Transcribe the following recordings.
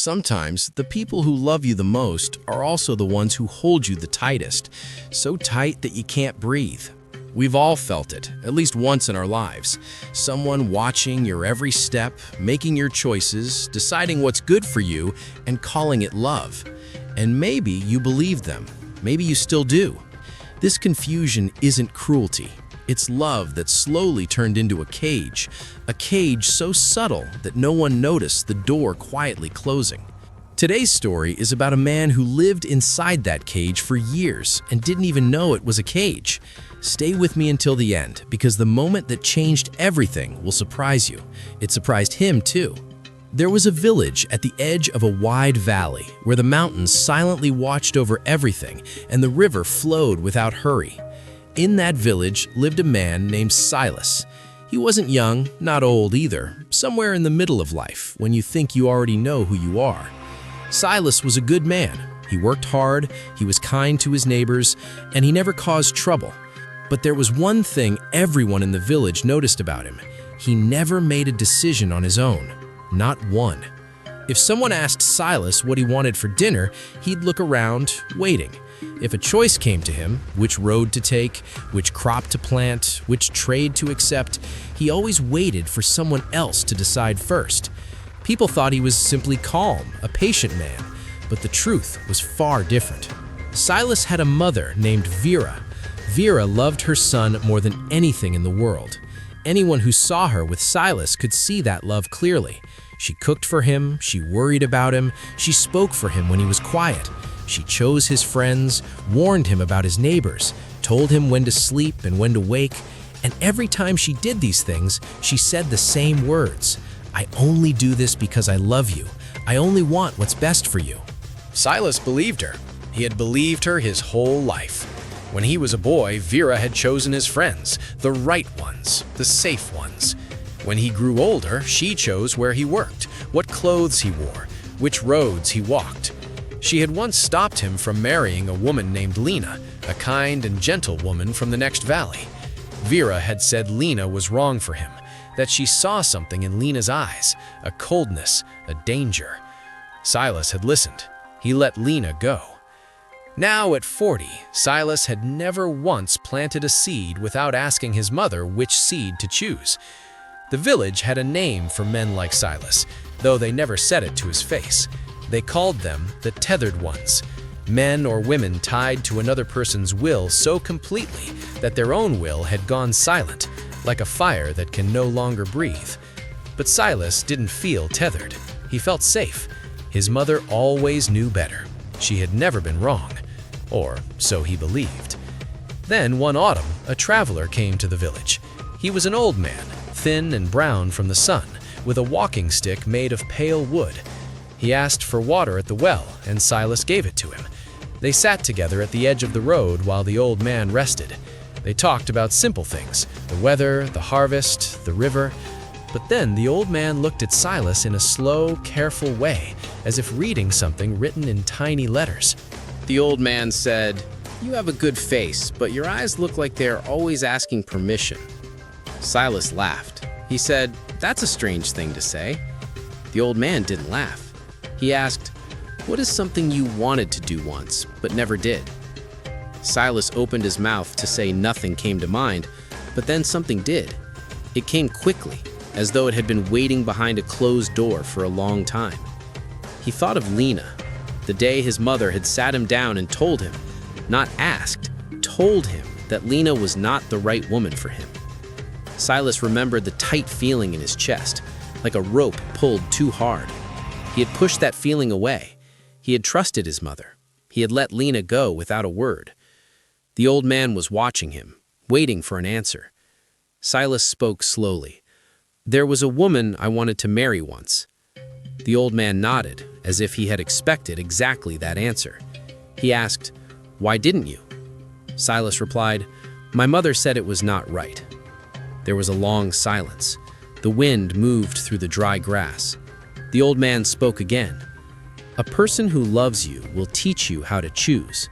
Sometimes, the people who love you the most are also the ones who hold you the tightest, so tight that you can't breathe. We've all felt it, at least once in our lives. Someone watching your every step, making your choices, deciding what's good for you, and calling it love. And maybe you believed them. Maybe you still do. This confusion isn't cruelty. It's love that slowly turned into a cage so subtle that no one noticed the door quietly closing. Today's story is about a man who lived inside that cage for years and didn't even know it was a cage. Stay with me until the end, because the moment that changed everything will surprise you. It surprised him too. There was a village at the edge of a wide valley where the mountains silently watched over everything and the river flowed without hurry. In that village lived a man named Silas. He wasn't young, not old either, somewhere in the middle of life when you think you already know who you are. Silas was a good man. He worked hard, he was kind to his neighbors, and he never caused trouble. But there was one thing everyone in the village noticed about him. He never made a decision on his own. Not one. If someone asked Silas what he wanted for dinner, he'd look around, waiting. If a choice came to him, which road to take, which crop to plant, which trade to accept, he always waited for someone else to decide first. People thought he was simply calm, a patient man, but the truth was far different. Silas had a mother named Vera. Vera loved her son more than anything in the world. Anyone who saw her with Silas could see that love clearly. She cooked for him, she worried about him, she spoke for him when he was quiet. She chose his friends, warned him about his neighbors, told him when to sleep and when to wake, and every time she did these things, she said the same words. "I only do this because I love you. I only want what's best for you." Silas believed her. He had believed her his whole life. When he was a boy, Vera had chosen his friends, the right ones, the safe ones. When he grew older, she chose where he worked, what clothes he wore, which roads he walked. She had once stopped him from marrying a woman named Lena, a kind and gentle woman from the next valley. Vera had said Lena was wrong for him, that she saw something in Lena's eyes, a coldness, a danger. Silas had listened. He let Lena go. Now at 40, Silas had never once planted a seed without asking his mother which seed to choose. The village had a name for men like Silas, though they never said it to his face. They called them the tethered ones, men or women tied to another person's will so completely that their own will had gone silent, like a fire that can no longer breathe. But Silas didn't feel tethered. He felt safe. His mother always knew better. She had never been wrong, or so he believed. Then one autumn, a traveler came to the village. He was an old man, thin and brown from the sun, with a walking stick made of pale wood. He asked for water at the well, and Silas gave it to him. They sat together at the edge of the road while the old man rested. They talked about simple things, the weather, the harvest, the river. But then the old man looked at Silas in a slow, careful way, as if reading something written in tiny letters. The old man said, "You have a good face, but your eyes look like they're always asking permission." Silas laughed. He said, "That's a strange thing to say." The old man didn't laugh. He asked, "What is something you wanted to do once, but never did?" Silas opened his mouth to say nothing came to mind, but then something did. It came quickly, as though it had been waiting behind a closed door for a long time. He thought of Lena, the day his mother had sat him down and told him, not asked, told him that Lena was not the right woman for him. Silas remembered the tight feeling in his chest, like a rope pulled too hard. He had pushed that feeling away. He had trusted his mother. He had let Lena go without a word. The old man was watching him, waiting for an answer. Silas spoke slowly. "There was a woman I wanted to marry once." The old man nodded, as if he had expected exactly that answer. He asked, "Why didn't you?" Silas replied, "My mother said it was not right." There was a long silence. The wind moved through the dry grass. The old man spoke again. "A person who loves you will teach you how to choose.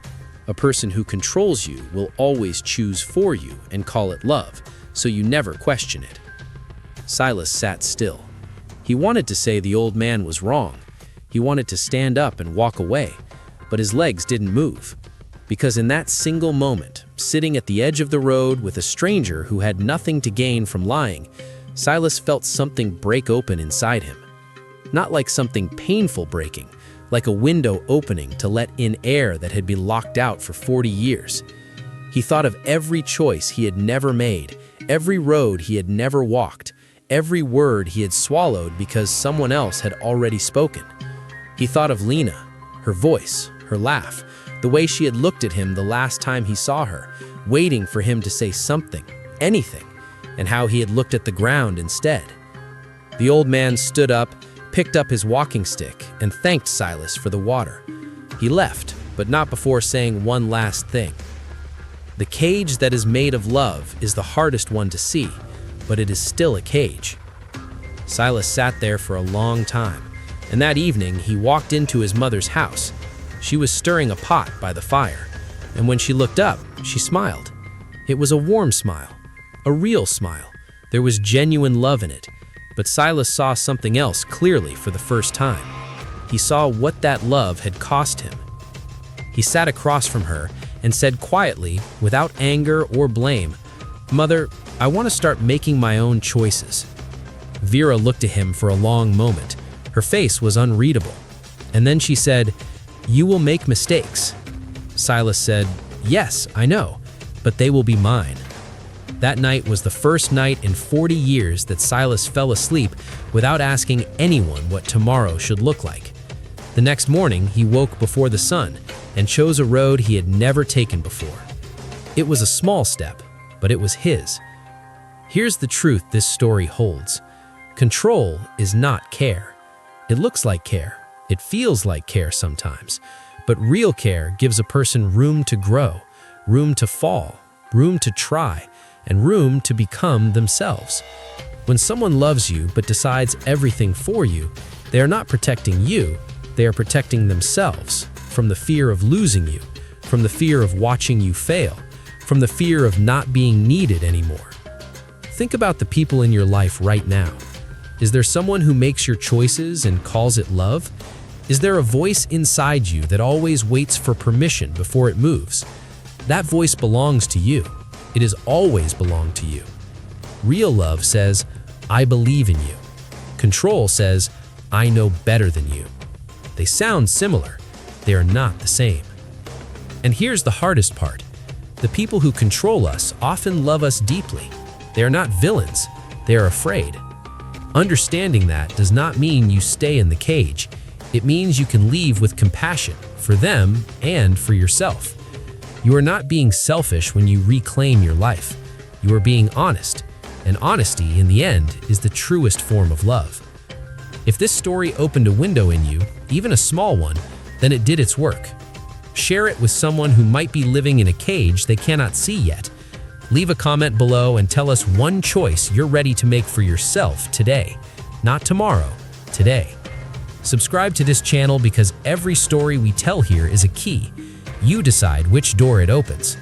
A person who controls you will always choose for you and call it love, so you never question it." Silas sat still. He wanted to say the old man was wrong. He wanted to stand up and walk away, but his legs didn't move. Because in that single moment, sitting at the edge of the road with a stranger who had nothing to gain from lying, Silas felt something break open inside him. Not like something painful breaking, like a window opening to let in air that had been locked out for 40 years. He thought of every choice he had never made, every road he had never walked, every word he had swallowed because someone else had already spoken. He thought of Lena, her voice, her laugh, the way she had looked at him the last time he saw her, waiting for him to say something, anything, and how he had looked at the ground instead. The old man stood up, picked up his walking stick, and thanked Silas for the water. He left, but not before saying one last thing. The cage that is made of love is the hardest one to see, but it is still a cage. Silas sat there for a long time, and that evening he walked into his mother's house. She was stirring a pot by the fire, and when she looked up, she smiled. It was a warm smile, a real smile. There was genuine love in it. But Silas saw something else clearly for the first time. He saw what that love had cost him. He sat across from her and said quietly, without anger or blame, "Mother, I want to start making my own choices." Vera looked at him for a long moment. Her face was unreadable. And then she said, "You will make mistakes." Silas said, "Yes, I know, but they will be mine." That night was the first night in 40 years that Silas fell asleep without asking anyone what tomorrow should look like. The next morning, he woke before the sun and chose a road he had never taken before. It was a small step, but it was his. Here's the truth this story holds. Control is not care. It looks like care. It feels like care sometimes. But real care gives a person room to grow, room to fall, room to try, and room to become themselves. When someone loves you but decides everything for you, they are not protecting you, they are protecting themselves from the fear of losing you, from the fear of watching you fail, from the fear of not being needed anymore. Think about the people in your life right now. Is there someone who makes your choices and calls it love? Is there a voice inside you that always waits for permission before it moves? That voice belongs to you. It has always belonged to you. Real love says, "I believe in you." Control says, "I know better than you." They sound similar. They are not the same. And here's the hardest part. The people who control us often love us deeply. They are not villains. They are afraid. Understanding that does not mean you stay in the cage. It means you can leave with compassion for them and for yourself. You are not being selfish when you reclaim your life. You are being honest, and honesty, in the end, is the truest form of love. If this story opened a window in you, even a small one, then it did its work. Share it with someone who might be living in a cage they cannot see yet. Leave a comment below and tell us one choice you're ready to make for yourself today. Not tomorrow, today. Subscribe to this channel because every story we tell here is a key. You decide which door it opens.